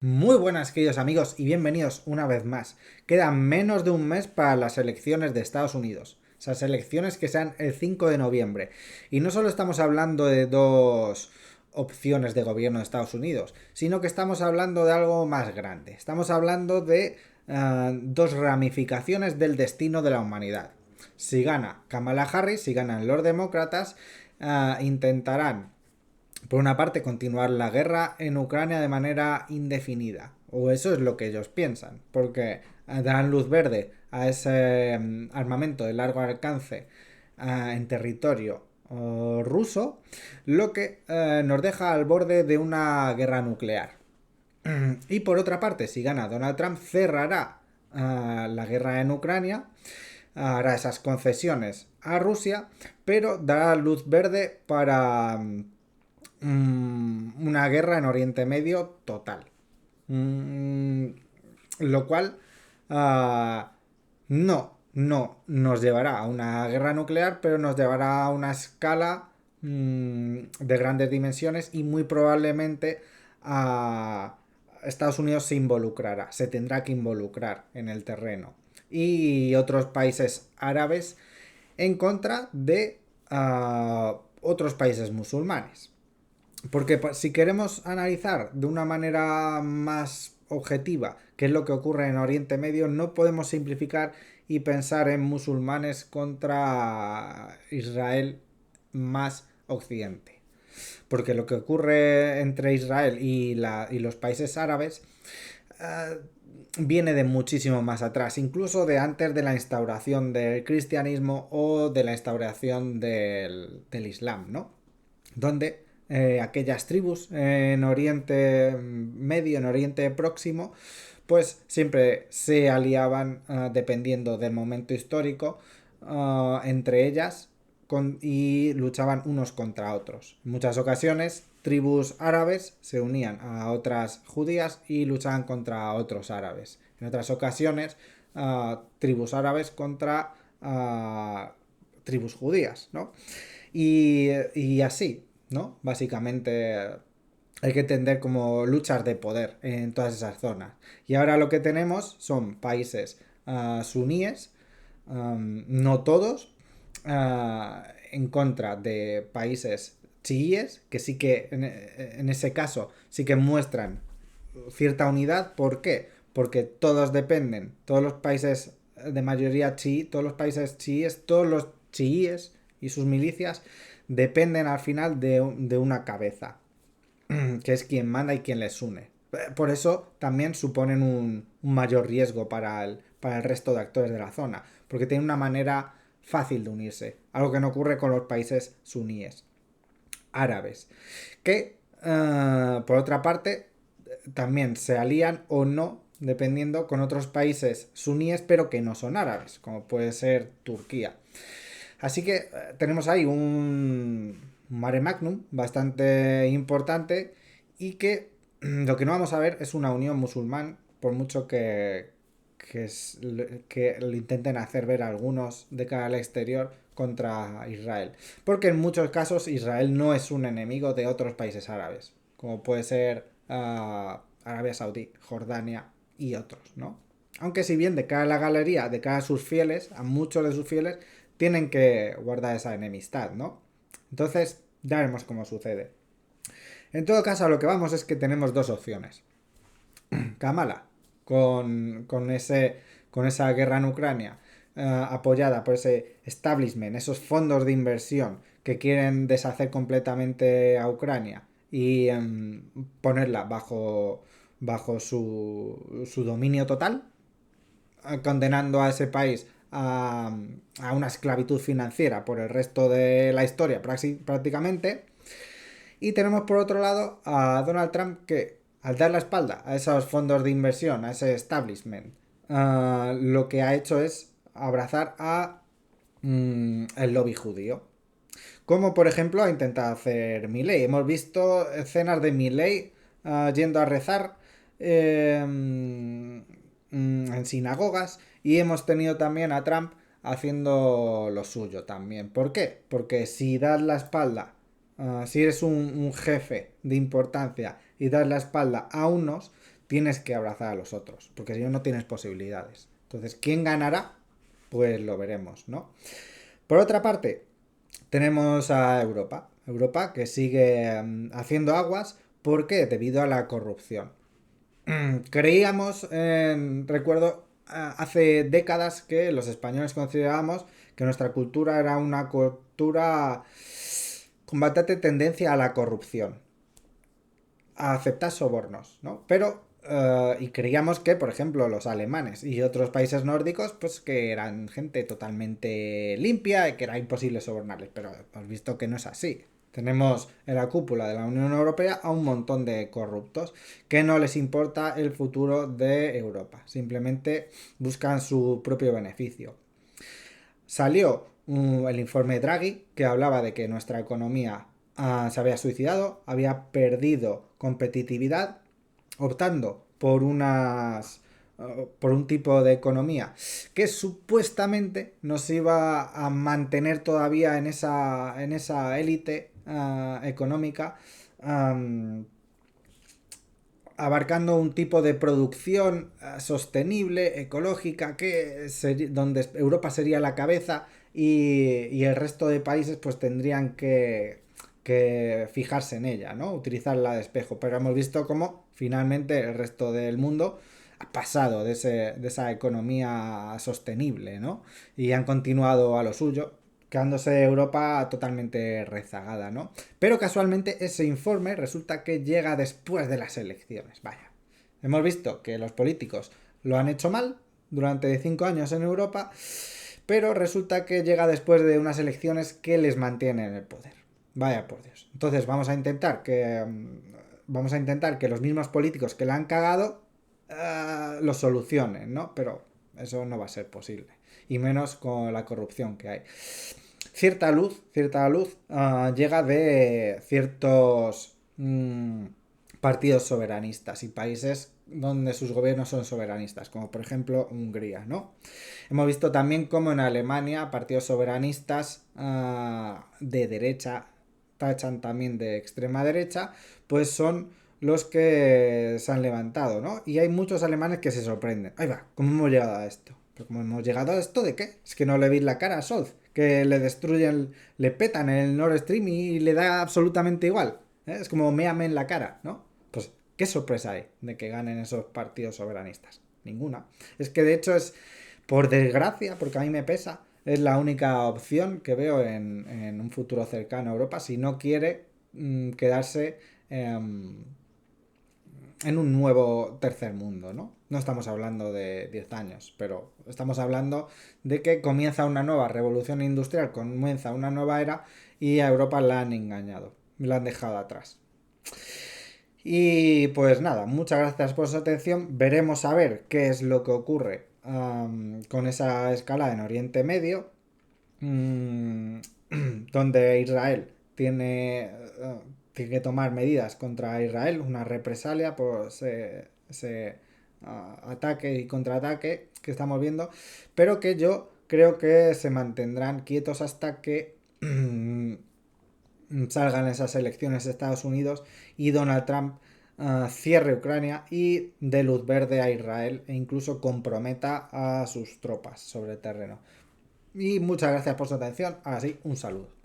Muy buenas, queridos amigos, y bienvenidos una vez más. Queda menos de un mes para las elecciones de Estados Unidos. Esas elecciones que sean el 5 de noviembre. Y no solo estamos hablando de dos opciones de gobierno de Estados Unidos, sino que estamos hablando de algo más grande. Estamos hablando de dos ramificaciones del destino de la humanidad. Si gana Kamala Harris, si ganan los demócratas, intentarán por una parte, continuar la guerra en Ucrania de manera indefinida. O eso es lo que ellos piensan. Porque darán luz verde a ese armamento de largo alcance en territorio ruso, lo que nos deja al borde de una guerra nuclear. Y por otra parte, si gana Donald Trump, cerrará la guerra en Ucrania, hará esas concesiones a Rusia, pero dará luz verde para una guerra en Oriente Medio total. Mm, lo cual uh, no nos llevará a una guerra nuclear, pero nos llevará a una escala de grandes dimensiones y muy probablemente a Estados Unidos se involucrará, se tendrá que involucrar en el terreno. Y otros países árabes en contra de otros países musulmanes. Porque si queremos analizar de una manera más objetiva qué es lo que ocurre en Oriente Medio, no podemos simplificar y pensar en musulmanes contra Israel más Occidente. Porque lo que ocurre entre Israel y los países árabes uh, viene de muchísimo más atrás, incluso de antes de la instauración del cristianismo o de la instauración del Islam, ¿no? Donde aquellas tribus en Oriente Medio, en Oriente Próximo, pues siempre se aliaban dependiendo del momento histórico entre ellas y luchaban unos contra otros. En muchas ocasiones tribus árabes se unían a otras judías y luchaban contra otros árabes. En otras ocasiones tribus árabes contra tribus judías, ¿no? Y así, ¿no? Básicamente hay que entender como luchas de poder en todas esas zonas. Y ahora lo que tenemos son países suníes, no todos, en contra de países chiíes, que sí que en ese caso sí que muestran cierta unidad. ¿Por qué? Porque todos dependen, todos los países de mayoría chií, todos los países chiíes, todos los chiíes y sus milicias dependen al final de una cabeza, que es quien manda y quien les une. Por eso también suponen un mayor riesgo para el resto de actores de la zona, porque tienen una manera fácil de unirse, algo que no ocurre con los países suníes, árabes, que por otra parte también se alían o no dependiendo con otros países suníes pero que no son árabes, como puede ser Turquía. Así que tenemos ahí un mare magnum bastante importante y que lo que no vamos a ver es una unión musulmán, por mucho que lo intenten hacer ver algunos de cara al exterior contra Israel. Porque en muchos casos Israel no es un enemigo de otros países árabes, como puede ser Arabia Saudí, Jordania y otros, ¿no? Aunque si bien de cara a la galería, de cara a sus fieles, a muchos de sus fieles, tienen que guardar esa enemistad, ¿no? Entonces, ya veremos cómo sucede. En todo caso, a lo que vamos es que tenemos dos opciones. Kamala, con esa guerra en Ucrania, apoyada por ese establishment, esos fondos de inversión que quieren deshacer completamente a Ucrania y ponerla bajo su dominio total, condenando a ese país a una esclavitud financiera por el resto de la historia prácticamente. Y tenemos por otro lado a Donald Trump que al dar la espalda a esos fondos de inversión, a ese establishment, lo que ha hecho es abrazar a el lobby judío. Como por ejemplo ha intentado hacer Milley. Hemos visto escenas de Milley yendo a rezar en sinagogas y hemos tenido también a Trump haciendo lo suyo también. ¿Por qué? Porque si das la espalda, si eres un jefe de importancia y das la espalda a unos, tienes que abrazar a los otros, porque si no, no tienes posibilidades. Entonces, ¿quién ganará? Pues lo veremos, ¿no? Por otra parte, tenemos a Europa. Europa que sigue haciendo aguas. ¿Por qué? Debido a la corrupción. Creíamos, recuerdo, hace décadas que los españoles considerábamos que nuestra cultura era una cultura con bastante tendencia a la corrupción, a aceptar sobornos, ¿no? Pero, y creíamos que, por ejemplo, los alemanes y otros países nórdicos, pues que eran gente totalmente limpia y que era imposible sobornarles, pero hemos visto que no es así. Tenemos en la cúpula de la Unión Europea a un montón de corruptos que no les importa el futuro de Europa, simplemente buscan su propio beneficio. Salió el informe Draghi que hablaba de que nuestra economía se había suicidado, había perdido competitividad, optando por un tipo de economía que supuestamente nos iba a mantener todavía en esa élite económica, um, abarcando un tipo de producción sostenible, ecológica, donde Europa sería la cabeza y el resto de países pues tendrían que fijarse en ella, ¿no? Utilizarla de espejo. Pero hemos visto cómo finalmente el resto del mundo ha pasado de esa economía sostenible, ¿no? Y han continuado a lo suyo, quedándose Europa totalmente rezagada, ¿no? Pero casualmente ese informe resulta que llega después de las elecciones. Vaya. Hemos visto que los políticos lo han hecho mal durante 5 años en Europa, pero resulta que llega después de unas elecciones que les mantienen en el poder. Vaya por Dios. Entonces vamos a intentar que los mismos políticos que la han cagado lo solucionen, ¿no? Pero eso no va a ser posible. Y menos con la corrupción que hay. Cierta luz llega de ciertos partidos soberanistas y países donde sus gobiernos son soberanistas, como por ejemplo Hungría, ¿no? Hemos visto también como en Alemania partidos soberanistas de derecha, tachan también de extrema derecha, pues son los que se han levantado, ¿no? Y hay muchos alemanes que se sorprenden. Ahí va, ¿cómo hemos llegado a esto? ¿Pero cómo hemos llegado a esto de qué? Es que no le veis la cara a Scholz, que le destruyen, le petan el Nord Stream y le da absolutamente igual. Es como méame en la cara, ¿no? Pues, ¿qué sorpresa hay de que ganen esos partidos soberanistas? Ninguna. Es que de hecho es, por desgracia, porque a mí me pesa, es la única opción que veo en un futuro cercano a Europa si no quiere quedarse en un nuevo tercer mundo, ¿no? No estamos hablando de 10 años, pero estamos hablando de que comienza una nueva revolución industrial, comienza una nueva era y a Europa la han engañado, la han dejado atrás. Y pues nada, muchas gracias por su atención. Veremos a ver qué es lo que ocurre con esa escalada en Oriente Medio, um, donde Israel tiene que tomar medidas contra Israel, una represalia por ese ataque y contraataque que estamos viendo, pero que yo creo que se mantendrán quietos hasta que salgan esas elecciones de Estados Unidos y Donald Trump cierre Ucrania y dé luz verde a Israel e incluso comprometa a sus tropas sobre el terreno. Y muchas gracias por su atención. Ahora sí, un saludo.